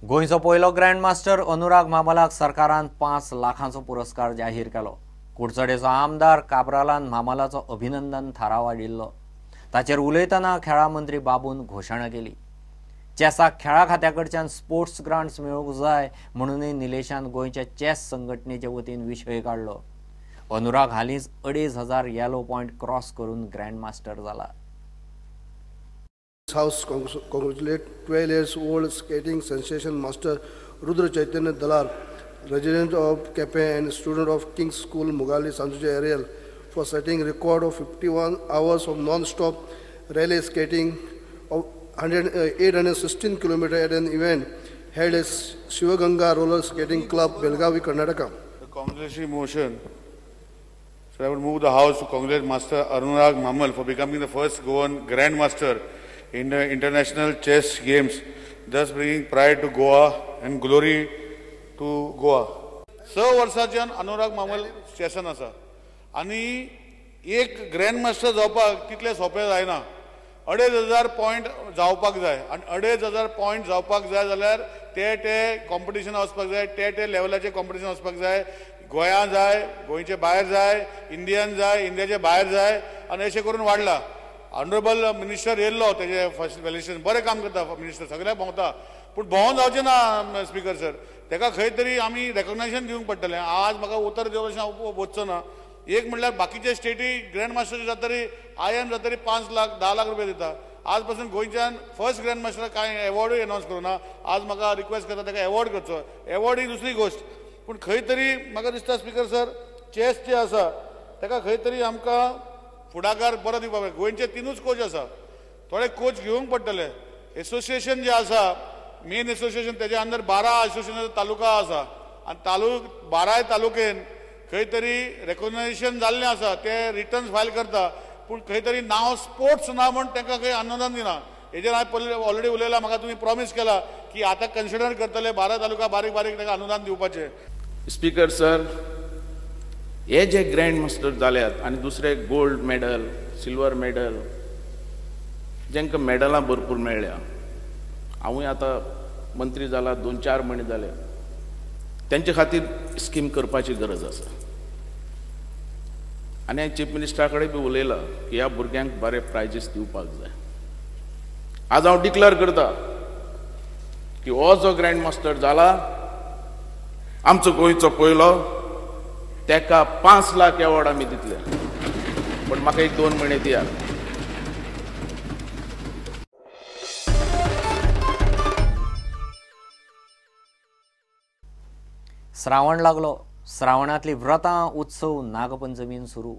गोंयचो पयलो ग्रँडमास्टर अनुराग मामलाक सरकारान 5 लाखांचो पुरस्कार जाहीर केलो। कुडचडेचो आमदार काब्रालान मामलाचो अभिनंदन थाराव वाडिल्लो। ताचेर उलयतना खेळा मंत्री बाबून घोशणा केली। चेसाक खेळा खात्या कडच्यान स्पोर्ट्स ग्रांट्स मेळूंक जाय म्हणूनय निलेशान गोंयच्या चेस संघटनेचे वतीन विशय काडलो। अनुराग हालींच 2,500 येलो पॉयंट क्रॉस करून ग्रँडमास्टर जाला। House congratulate 12 years old skating sensation master Rudra Chaitanya Dalar, resident of Kepe and student of King's School Mugali Sanjay Ariel, for setting record of 51 hours of non-stop relay skating of 816 km at an event held at Shivaganga Roller Skating Club, Belgavi, Karnataka. The congratulatory motion. So I would move the House to congratulate Master Anurag Mamal for becoming the first Goan Grandmaster in the International Chess Games, thus bringing pride to Goa and glory to Goa. 6 वर्सांच्यान अनुराग मामल चेसान आसा आनी एक grandmaster जावपाक तितलें सोंपें जायना। 2,500 point जावपाक जाय आनी 2,500 पॉयंट जावपाक जाय जाल्यार ते कॉम्पिटिशन वचपाक जाय, ते लेवलाचें कॉम्पिटिशन वचपाक जाय। गोंया जाय, गोंयचे भायर जाय, इंडियान जाय, इंडियाचे भायर जाय आनी अशें करून वाडला। ऑनरेबल मिनिस्टर येयल्लो तेजे फर्स्ट व्हॅल्युएशन बरें काम करता मिनिस्टर, सगळ्याक भोंवता, पूण भोंवून जावचें ना स्पीकर सर, ताका खंय तरी आमी रेकॉग्नायझेशन दिवंक पडटलें। आज म्हाका उत्तर दिवं अशें हांव वचचो ना। एक म्हणल्यार बाकीचे स्टेटी ग्रँडमास्टर जातरी IIM जातरी 5 लाख 10 लाख रुपया दिता। आज पासून गोंयच्यान फर्स्ट ग्रँडमास्टराक कांय एवॉर्डूय अनावन्स करूना। आज म्हाका रिक्वेस्ट करता ताका एवॉर्ड करचो। एवॉर्ड ही दुसरी गोश्ट, पूण खंय तरी म्हाका दिसता स्पीकर सर चेस जे आसा ताका खंय तरी आमकां फुडाकार बरो दिवपाक जाय। गोंयचे 3 कोच आसा, थोडे कोच घेवंक पडटले। एसोसिएशन जे आसा मेन एसोसिएशन तेज्या अंडर 12 एसोसिएशनाचो तालुका आसा आनी 12 तालुकेन खंय तरी रेकॉग्नायझेशन जाल्लें आसा, ते रिटर्न्स फायल करता, पूण खंय तरी नांव स्पोर्ट्स ना म्हूण तांकां खंय अनुदान दिना। हेजेर हांवें ऑलरेडी उलयलां, म्हाका तुमी प्रॉमिस केला की आतां कन्सिडर करतले 12 तालुका बारीक बारीक ताका अनुदान दिवपाचें। स्पीकर सर, हे जे ग्रँडमास्टर जाल्यात आनी दुसरे गोल्ड मेडल, सिल्वर मेडल, जेंकां मेडलां भरपूर मेळ्ळ्या, हांवूय आतां मंत्री जाला 2-4 म्हयने जाले, तेंचे खातीर स्कीम करपाची गरज आसा। आनी हांवें चीफ मिनिस्टरा कडेन बी उलयलां की ह्या भुरग्यांक बरे प्रायजीस दिवपाक जाय। आज हांव डिक्लेअर करता की हो जो ग्रँडमास्टर जाला आमचो गोंयचो पयलो, तेका 5 लाख एवॉर्ड आमी दितले, पण म्हाका 1-2 म्हयने दियात। श्रावण लागलो। श्रावणातली व्रतां, उत्सव नागपंचमीन सुरू।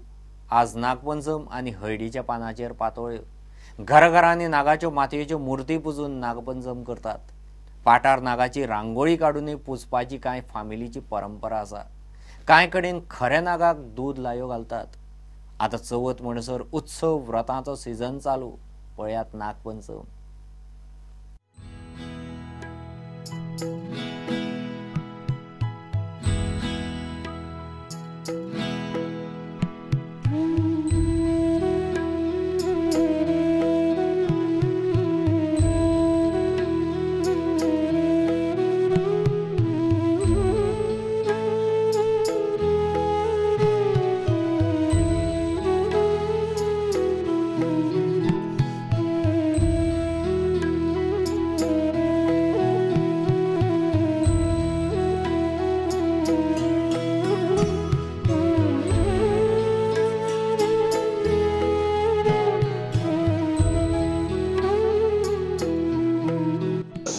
आज नागपंचम आनी हळदीच्या पानाचेर पातोळ्यो। घराघरांनी नागाच्यो मातयेच्यो मुर्ती पुजून नागपंचम करतात। पाटार नागाची रांगोळी काडूनय पुजपाची कांय फामिलीची परंपरा आसा। कांय कडेन खऱ्या नागाक दूद लायो घालतात। आतां चवथ म्हणसर उत्सव व्रतांचो सीझन चालू। पळयात नागपंचम।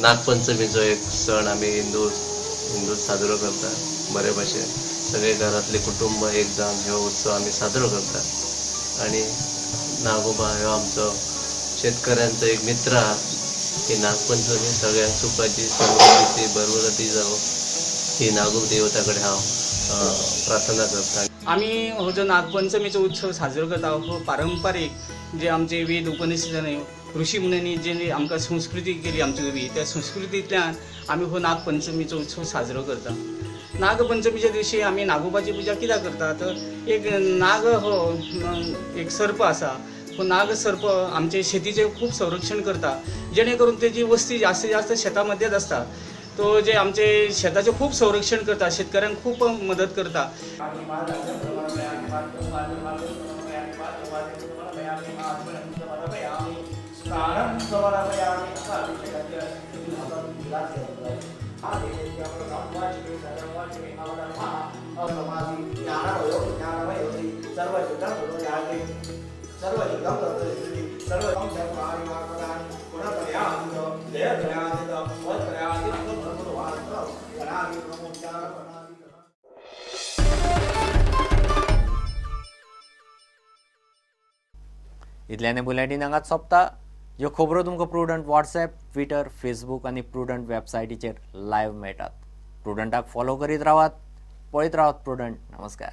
नागपंचमीचो एक सण आमी हिंदू साजरो करता बरे भाशेन। सगळे घरातले कुटुंब एक जावन हो उत्सव आमी साजरो करता। आणि नागोबा हो आमचो शेतकऱ्यांचो एक मित्र आहा। ही नागपंचमी सगळ्यांक सुखाची, समृद्धीची, बरबरती जावं ही नागोब देवता कडेन हांव प्रार्थना करता। आमी हो जो नागपंचमीचो उत्सव साजरो करता हो पारंपारीक जे आमचे वेद उपनिषदांनी ऋषी मुनींनी जे आमकां संस्कृती केली आमची नवी, त्या संस्कृतींतल्यान आमी हो नागपंचमीचो उत्सव साजरो करता। नागपंचमीच्या दिवशी आमी नागोबाची पुजा कित्याक करता तर एक नाग हो एक सर्प आसा, हो नाग सर्प आमचे शेतीचे खूप संरक्षण करता, जेणे करून तेजी वस्ती जास्तीत जास्त शेतामध्येच आसता। तो जे आमचे शेताचे खूप संरक्षण करता, शेतकऱ्यांक खूप मदत करता. इतल्याने बुलेटिन हांगाच सोंपता. ह्यो खबरो तुमकां प्रुडंट व्हॉट्सॲप, ट्विटर, फेसबूक आनी प्रुडंट वेबसायटीचेर लायव्ह मेळटात. प्रुडंटाक फॉलो करीत रावात, पळयत रावात प्रुडंट. नमस्कार.